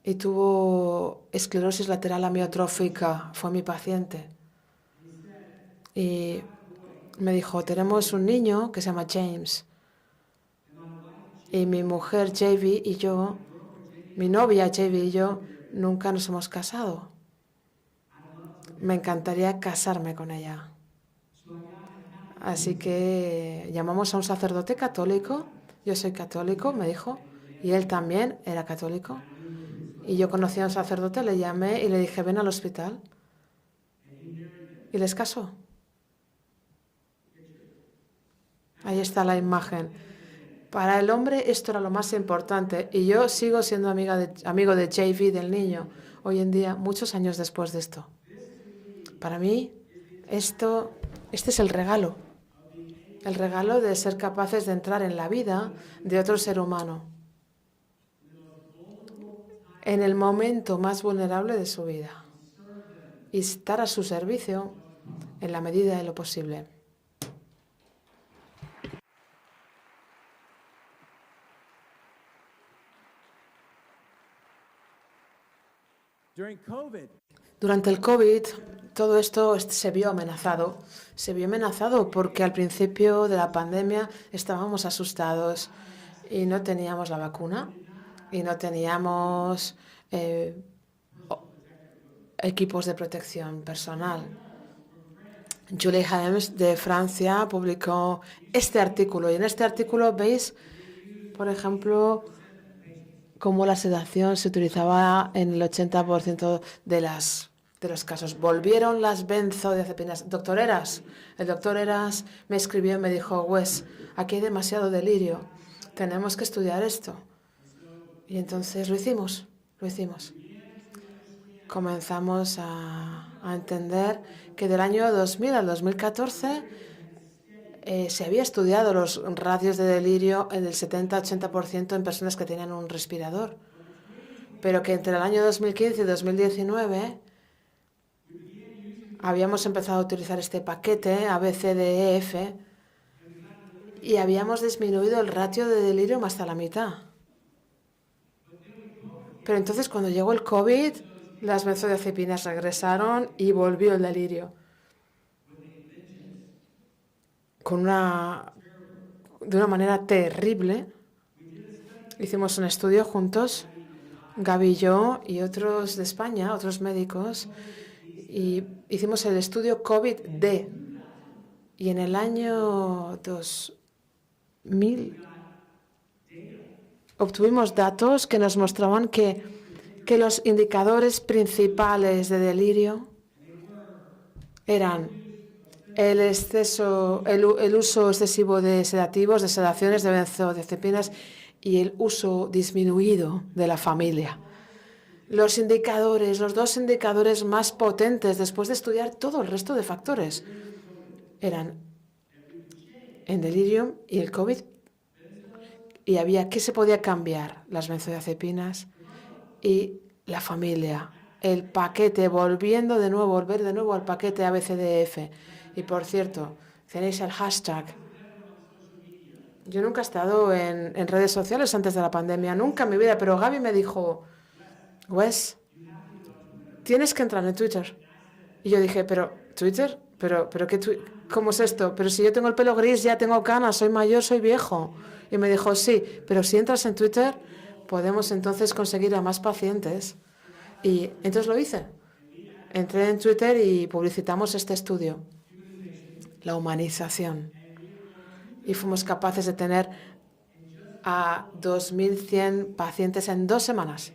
Y tuvo esclerosis lateral amiotrófica, fue mi paciente. Y me dijo, tenemos un niño que se llama James. Y mi mujer JV y yo, mi novia JV y yo, nunca nos hemos casado. Me encantaría casarme con ella. Así que llamamos a un sacerdote católico. Yo soy católico, me dijo, y él también era católico. Y yo conocí a un sacerdote, le llamé y le dije, ven al hospital. Y les casó. Ahí está la imagen. Para el hombre esto era lo más importante. Y yo sigo siendo amigo de JV, del niño, hoy en día, muchos años después de esto. Para mí, este es el regalo. El regalo de ser capaces de entrar en la vida de otro ser humano. En el momento más vulnerable de su vida y estar a su servicio en la medida de lo posible. Durante el COVID, todo esto se vio amenazado. Se vio amenazado porque al principio de la pandemia estábamos asustados y no teníamos la vacuna. Y no teníamos equipos de protección personal. Julie Haems de Francia publicó este artículo y en este artículo veis, por ejemplo, cómo la sedación se utilizaba en el 80% de los casos. Volvieron las benzodiazepinas. El doctor Eras me escribió y me dijo, Wes, aquí hay demasiado delirio, tenemos que estudiar esto. Y entonces lo hicimos. Comenzamos a entender que del año 2000 al 2014 se había estudiado los ratios de delirio en el 70-80% en personas que tenían un respirador, pero que entre el año 2015 y 2019 habíamos empezado a utilizar este paquete ABCDEF y habíamos disminuido el ratio de delirio hasta la mitad. Pero entonces cuando llegó el COVID, las benzodiazepinas regresaron y volvió el delirio. De una manera terrible. Hicimos un estudio juntos, Gaby y yo y otros de España, otros médicos, y hicimos el estudio COVID-D. Y en el año 2000 obtuvimos datos que nos mostraban que los indicadores principales de delirio eran el uso excesivo de sedativos, de sedaciones, de benzodiazepinas y el uso disminuido de la familia. Los dos indicadores más potentes después de estudiar todo el resto de factores eran el delirium y el COVID. Y había qué se podía cambiar, las benzodiazepinas y la familia, el paquete, volver de nuevo al paquete ABCDF. Y por cierto, tenéis el hashtag. Yo nunca he estado en redes sociales antes de la pandemia, nunca en mi vida, pero Gaby me dijo, Wes, tienes que entrar en Twitter. Y yo dije, ¿pero Twitter? ¿Pero qué ¿cómo es esto? Pero si yo tengo el pelo gris, ya tengo canas, soy mayor, soy viejo. Y me dijo, sí, pero si entras en Twitter, podemos entonces conseguir a más pacientes. Y entonces lo hice. Entré en Twitter y publicitamos este estudio, la humanización. Y fuimos capaces de tener a 2.100 pacientes en 2 semanas.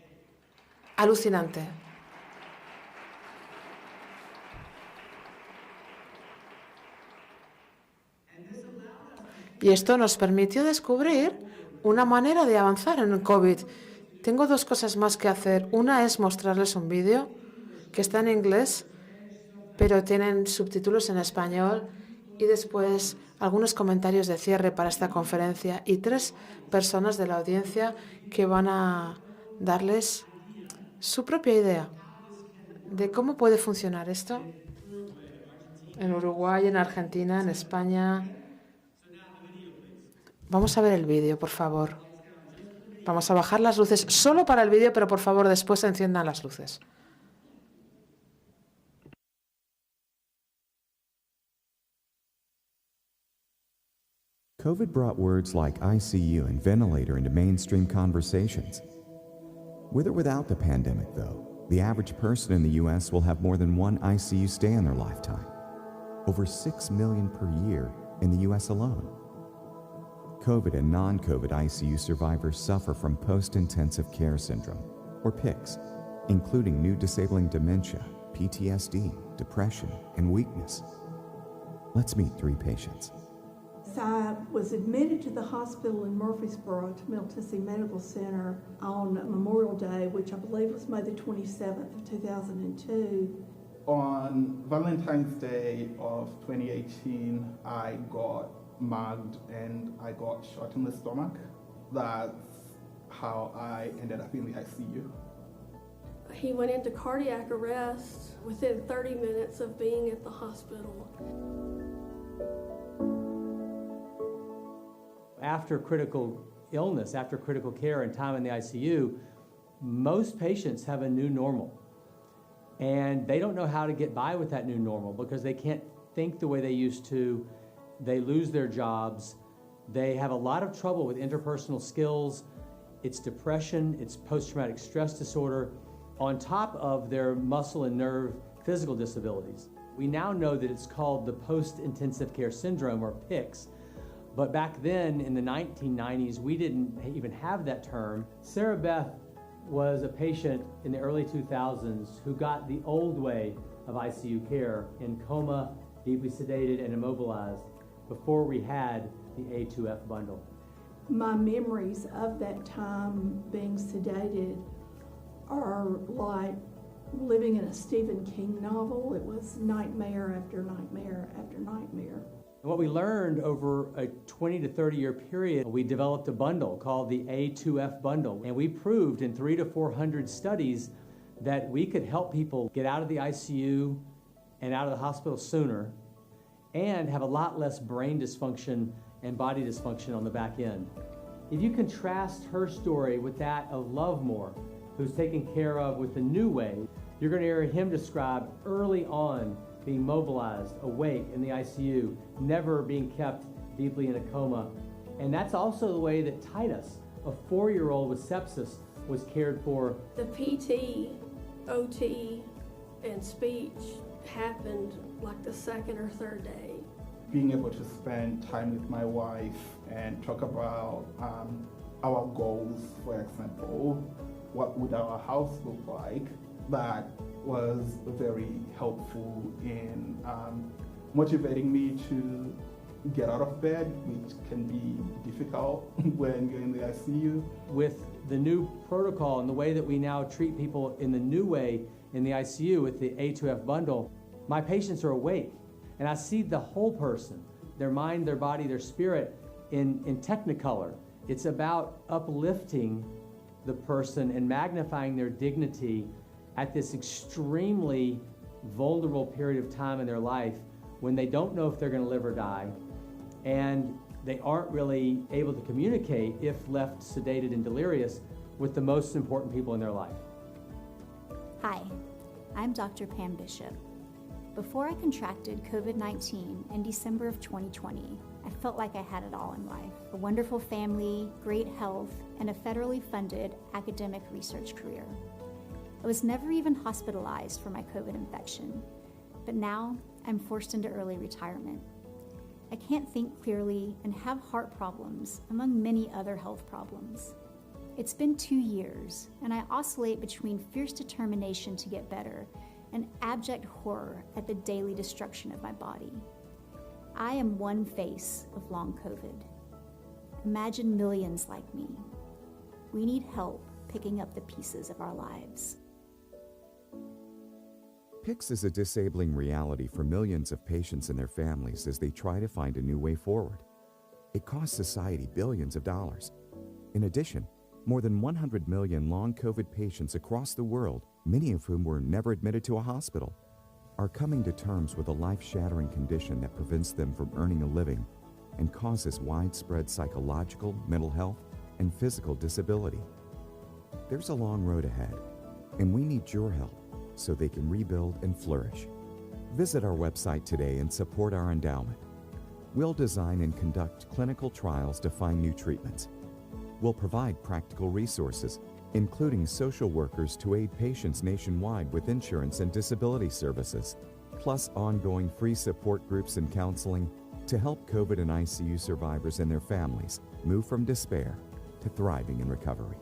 Alucinante. Y esto nos permitió descubrir una manera de avanzar en el COVID. Tengo 2 cosas más que hacer. Una es mostrarles un vídeo que está en inglés, pero tienen subtítulos en español. Y después algunos comentarios de cierre para esta conferencia. Y 3 personas de la audiencia que van a darles su propia idea de cómo puede funcionar esto en Uruguay, en Argentina, en España. Vamos a ver el vídeo, por favor. Vamos a bajar las luces solo para el vídeo, pero por favor después enciendan las luces. COVID brought words like ICU and ventilator into mainstream conversations. With or without the pandemic, though, the average person in the U.S. will have more than 1 ICU stay in their lifetime. Over 6 million per year in the U.S. alone. COVID and non-COVID ICU survivors suffer from post-intensive care syndrome, or PICS, including new disabling dementia, PTSD, depression, and weakness. Let's meet 3 patients. So I was admitted to the hospital in Murfreesboro, to Middle Tennessee Medical Center, on Memorial Day, which I believe was May the 27th of 2002. On Valentine's Day of 2018, I got mugged and I got shot in the stomach. That's how I ended up in the ICU. He went into cardiac arrest within 30 minutes of being at the hospital. After critical illness, after critical care and time in the ICU, most patients have a new normal. And they don't know how to get by with that new normal because they can't think the way they used to. They lose their jobs. They have a lot of trouble with interpersonal skills. It's depression, it's post-traumatic stress disorder, on top of their muscle and nerve physical disabilities. We now know that it's called the post-intensive care syndrome, or PICS. But back then, in the 1990s, we didn't even have that term. Sarah Beth was a patient in the early 2000s who got the old way of ICU care, in coma, deeply sedated and immobilized, before we had the A2F bundle. My memories of that time being sedated are like living in a Stephen King novel. It was nightmare after nightmare after nightmare. And what we learned over a 20 to 30 year period, we developed a bundle called the A2F bundle. And we proved in 300 to 400 studies that we could help people get out of the ICU and out of the hospital sooner and have a lot less brain dysfunction and body dysfunction on the back end. If you contrast her story with that of Lovemore, who's taken care of with the new way, you're going to hear him describe early on being mobilized, awake in the ICU, never being kept deeply in a coma. And that's also the way that Titus, a 4-year-old with sepsis, was cared for. The PT, OT, and speech happened like the 2nd or 3rd day. Being able to spend time with my wife and talk about our goals, for example, what would our house look like, that was very helpful in motivating me to get out of bed, which can be difficult when you're in the ICU. With the new protocol and the way that we now treat people in the new way in the ICU with the A2F bundle, my patients are awake. And I see the whole person, their mind, their body, their spirit in Technicolor. It's about uplifting the person and magnifying their dignity at this extremely vulnerable period of time in their life when they don't know if they're going to live or die, and they aren't really able to communicate if left sedated and delirious with the most important people in their life. Hi, I'm Dr. Pam Bishop. Before I contracted COVID-19 in December of 2020, I felt like I had it all in life: a wonderful family, great health, and a federally funded academic research career. I was never even hospitalized for my COVID infection, but now I'm forced into early retirement. I can't think clearly and have heart problems, among many other health problems. It's been 2 years, and I oscillate between fierce determination to get better and abject horror at the daily destruction of my body. I am one face of long COVID. Imagine millions like me. We need help picking up the pieces of our lives. PICS is a disabling reality for millions of patients and their families as they try to find a new way forward. It costs society billions of dollars. In addition, more than 100 million long COVID patients across the world, many of whom were never admitted to a hospital, are coming to terms with a life-shattering condition that prevents them from earning a living and causes widespread psychological, mental health, and physical disability. There's a long road ahead, and we need your help so they can rebuild and flourish. Visit our website today and support our endowment. We'll design and conduct clinical trials to find new treatments. We'll provide practical resources, including social workers to aid patients nationwide with insurance and disability services, plus ongoing free support groups and counseling to help COVID and ICU survivors and their families move from despair to thriving in recovery.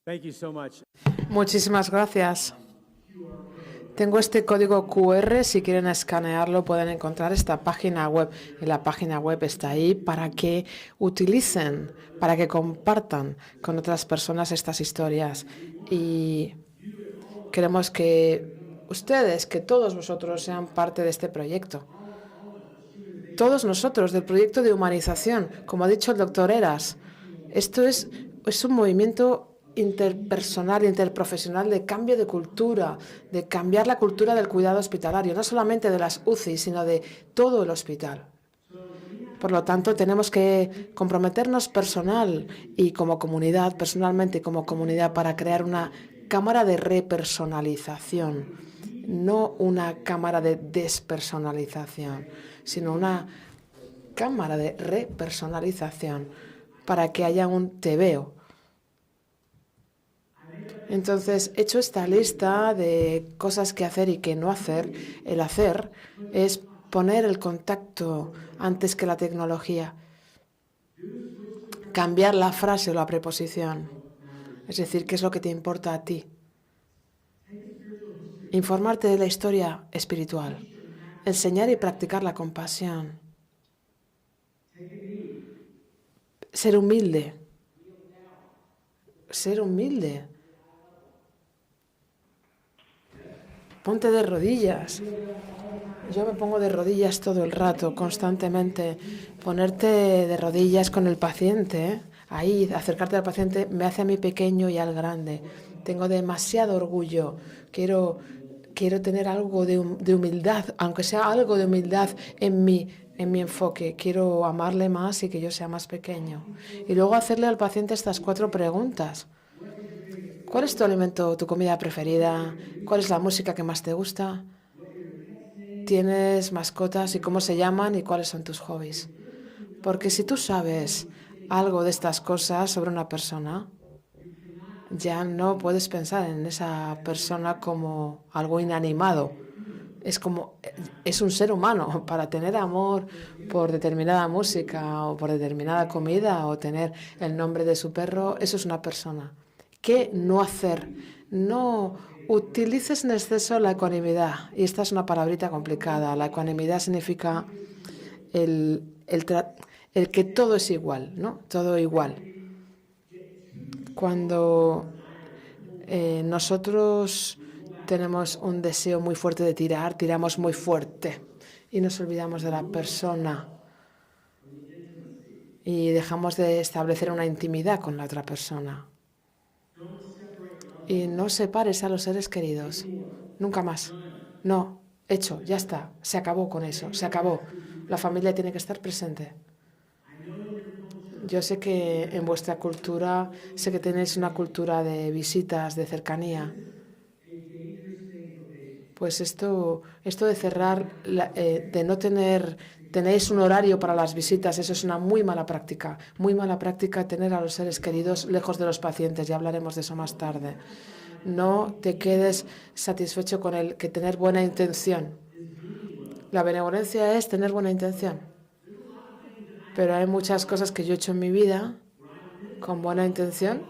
Thank you so much. Muchísimas gracias. Tengo este código QR, si quieren escanearlo pueden encontrar esta página web. Y la página web está ahí para que utilicen, para que compartan con otras personas estas historias. Y queremos que ustedes, que todos vosotros sean parte de este proyecto. Todos nosotros, del proyecto de humanización. Como ha dicho el doctor Heras, esto es un movimiento interpersonal, interprofesional, de cambio de cultura, de cambiar la cultura del cuidado hospitalario, no solamente de las UCI, sino de todo el hospital. Por lo tanto, tenemos que comprometernos personal y como comunidad, personalmente y como comunidad, para crear una cámara de repersonalización, no una cámara de despersonalización, sino una cámara de repersonalización para que haya un te veo. Entonces, hecho esta lista de cosas que hacer y que no hacer, el hacer es poner el contacto antes que la tecnología. Cambiar la frase o la preposición. Es decir, qué es lo que te importa a ti. Informarte de la historia espiritual. Enseñar y practicar la compasión. Ser humilde. Ser humilde. Ponte de rodillas. Yo me pongo de rodillas todo el rato, constantemente. Ponerte de rodillas con el paciente, ahí, acercarte al paciente, me hace a mí pequeño y al grande. Tengo demasiado orgullo. Quiero tener algo de humildad, aunque sea algo de humildad en mi enfoque. Quiero amarle más y que yo sea más pequeño. Y luego hacerle al paciente estas 4 preguntas. ¿Cuál es tu alimento, tu comida preferida? ¿Cuál es la música que más te gusta? ¿Tienes mascotas y cómo se llaman y cuáles son tus hobbies? Porque si tú sabes algo de estas cosas sobre una persona, ya no puedes pensar en esa persona como algo inanimado. Es un ser humano. Para tener amor por determinada música o por determinada comida o tener el nombre de su perro, eso es una persona. ¿Qué no hacer? No utilices en exceso la ecuanimidad. Y esta es una palabrita complicada. La ecuanimidad significa el que todo es igual, ¿no? Todo igual. Cuando nosotros tenemos un deseo muy fuerte de tirar, tiramos muy fuerte y nos olvidamos de la persona y dejamos de establecer una intimidad con la otra persona. Y no separes a los seres queridos. Nunca más. No. Hecho. Ya está. Se acabó con eso. Se acabó. La familia tiene que estar presente. Yo sé que en vuestra cultura, sé que tenéis una cultura de visitas, de cercanía. Pues esto de cerrar, de no tener, tenéis un horario para las visitas, eso es una muy mala práctica tener a los seres queridos lejos de los pacientes, ya hablaremos de eso más tarde. No te quedes satisfecho con el que tener buena intención. La benevolencia es tener buena intención, pero hay muchas cosas que yo he hecho en mi vida con buena intención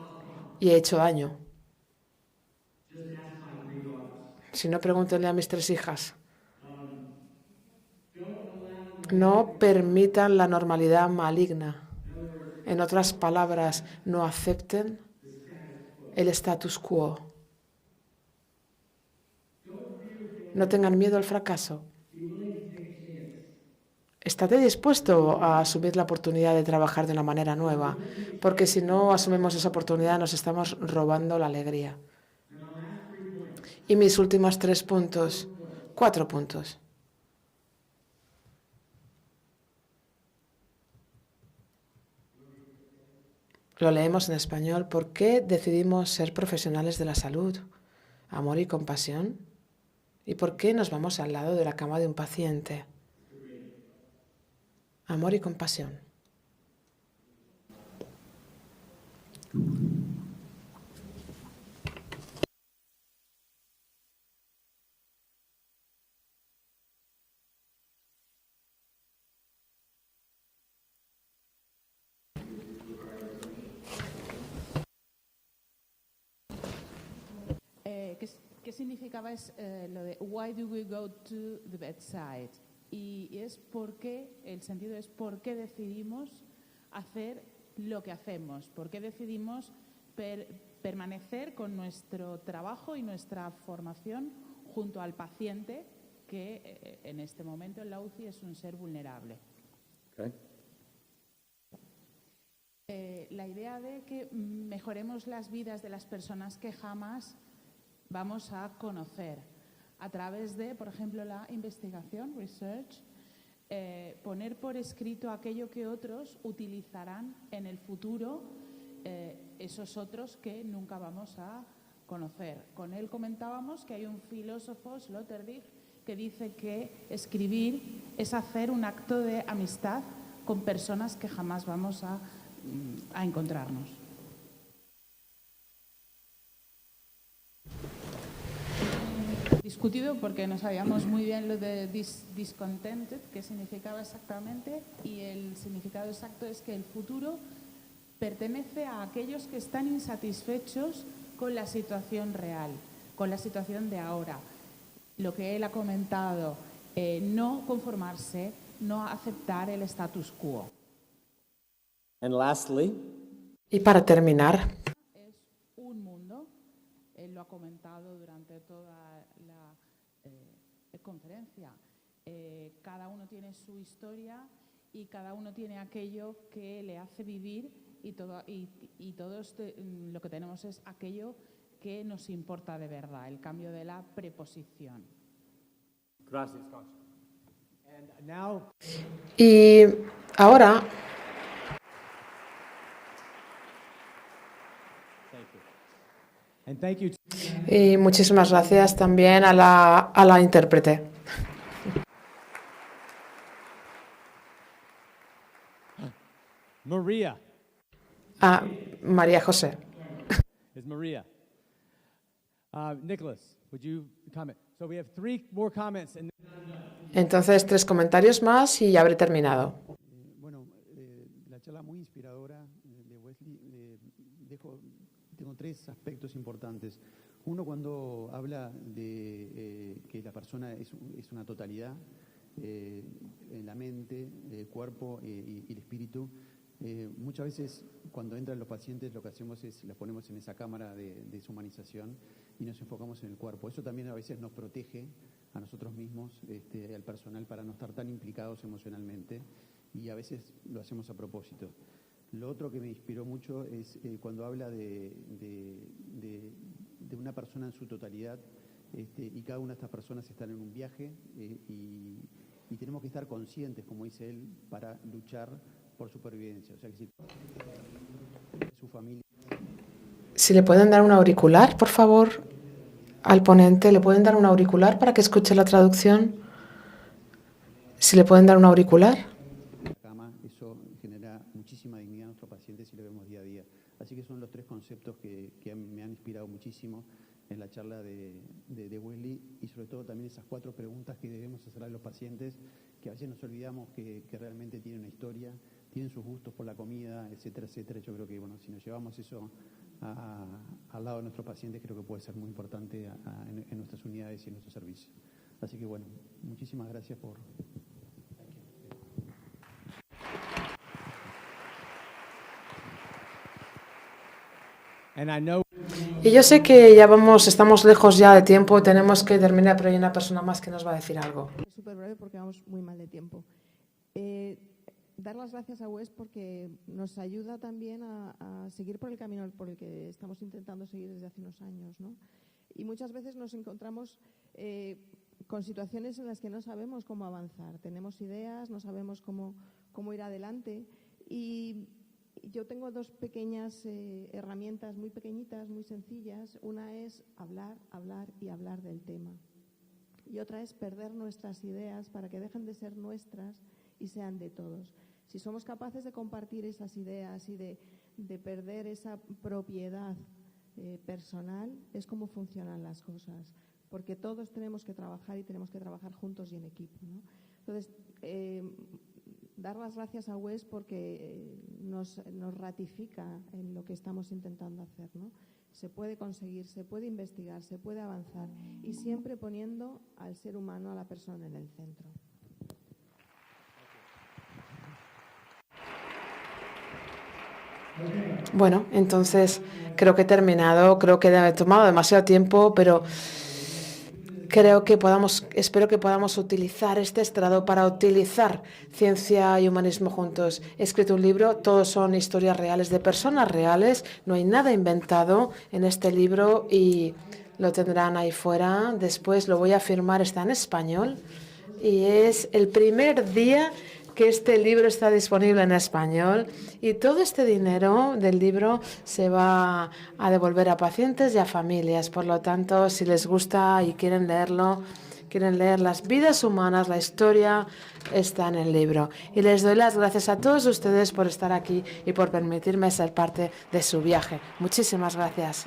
y he hecho daño. Si no, pregúntenle a mis 3 hijas. No permitan la normalidad maligna. En otras palabras, no acepten el status quo. No tengan miedo al fracaso. Estate dispuesto a asumir la oportunidad de trabajar de una manera nueva, porque si no asumimos esa oportunidad nos estamos robando la alegría. Y mis últimos 3 puntos, 4 puntos. Lo leemos en español. ¿Por qué decidimos ser profesionales de la salud? Amor y compasión. ¿Y por qué nos vamos al lado de la cama de un paciente? Amor y compasión. ¿Qué significaba lo de why do we go to the bedside? Y es el sentido es por qué decidimos hacer lo que hacemos, por qué decidimos permanecer con nuestro trabajo y nuestra formación junto al paciente que en este momento en la UCI es un ser vulnerable. Okay. La idea de que mejoremos las vidas de las personas que jamás vamos a conocer a través de, por ejemplo, la investigación, research, poner por escrito aquello que otros utilizarán en el futuro, esos otros que nunca vamos a conocer. Con él comentábamos que hay un filósofo, Sloterdijk, que dice que escribir es hacer un acto de amistad con personas que jamás vamos a encontrarnos. Discutido porque no sabíamos muy bien lo de discontented, qué significaba exactamente, y el significado exacto es que el futuro pertenece a aquellos que están insatisfechos con la situación real, con la situación de ahora. Lo que él ha comentado, no conformarse, no aceptar el status quo. And lastly, y para terminar, es un mundo, él lo ha comentado durante toda la conferencia, cada uno tiene su historia y cada uno tiene aquello que le hace vivir y todos lo que tenemos es aquello que nos importa de verdad, el cambio de la preposición. Gracias, Concha. And now... Y ahora... And thank you. Y muchísimas gracias también a la intérprete. Maria. María José. Is Maria. Nicholas, would you comment? So we have 3 more comments. Entonces 3 comentarios más y ya habré terminado. Bueno, la charla muy inspiradora de Wesley. Tengo 3 aspectos importantes. Uno, cuando habla de que la persona es una totalidad, en la mente, el cuerpo y el espíritu. Muchas veces cuando entran los pacientes lo que hacemos es los ponemos en esa cámara de deshumanización y nos enfocamos en el cuerpo. Eso también a veces nos protege a nosotros mismos, al personal, para no estar tan implicados emocionalmente, y a veces lo hacemos a propósito. Lo otro que me inspiró mucho es cuando habla de una persona en su totalidad, y cada una de estas personas están en un viaje, y tenemos que estar conscientes, como dice él, para luchar por supervivencia. O sea que si su familia... Si le pueden dar un auricular, por favor, al ponente, ¿le pueden dar un auricular para que escuche la traducción? Si le pueden dar un auricular. Cama, eso genera muchísima dignidad a nuestros pacientes y lo vemos día a día. Así que son los 3 conceptos que me han inspirado muchísimo en la charla de Wesley, y sobre todo también esas 4 preguntas que debemos hacer a los pacientes, que a veces nos olvidamos que realmente tienen una historia, tienen sus gustos por la comida, etcétera, etcétera. Yo creo que si nos llevamos eso al lado de nuestros pacientes, creo que puede ser muy importante en nuestras unidades y en nuestros servicios. Así que muchísimas gracias por... Y yo sé que ya estamos lejos ya de tiempo, tenemos que terminar, pero hay una persona más que nos va a decir algo. Súper breve porque vamos muy mal de tiempo. Dar las gracias a Wes porque nos ayuda también a seguir por el camino por el que estamos intentando seguir desde hace unos años, ¿no? Y muchas veces nos encontramos con situaciones en las que no sabemos cómo avanzar. Tenemos ideas, no sabemos cómo ir adelante, y yo tengo 2 pequeñas herramientas muy pequeñitas, muy sencillas. Una es hablar, hablar y hablar del tema. Y otra es perder nuestras ideas para que dejen de ser nuestras y sean de todos. Si somos capaces de compartir esas ideas y de perder esa propiedad personal, es como funcionan las cosas. Porque todos tenemos que trabajar y tenemos que trabajar juntos y en equipo, ¿no? Entonces, dar las gracias a Wes porque nos ratifica en lo que estamos intentando hacer, ¿no? Se puede conseguir, se puede investigar, se puede avanzar, y siempre poniendo al ser humano, a la persona en el centro. Bueno, entonces creo que he terminado, creo que he tomado demasiado tiempo, pero espero que podamos utilizar este estrado para utilizar ciencia y humanismo juntos. He escrito un libro, todos son historias reales de personas reales, no hay nada inventado en este libro y lo tendrán ahí fuera. Después lo voy a firmar, está en español y es el primer día que este libro está disponible en español, y todo este dinero del libro se va a devolver a pacientes y a familias. Por lo tanto, si les gusta y quieren leerlo, quieren leer las vidas humanas, la historia está en el libro. Y les doy las gracias a todos ustedes por estar aquí y por permitirme ser parte de su viaje. Muchísimas gracias.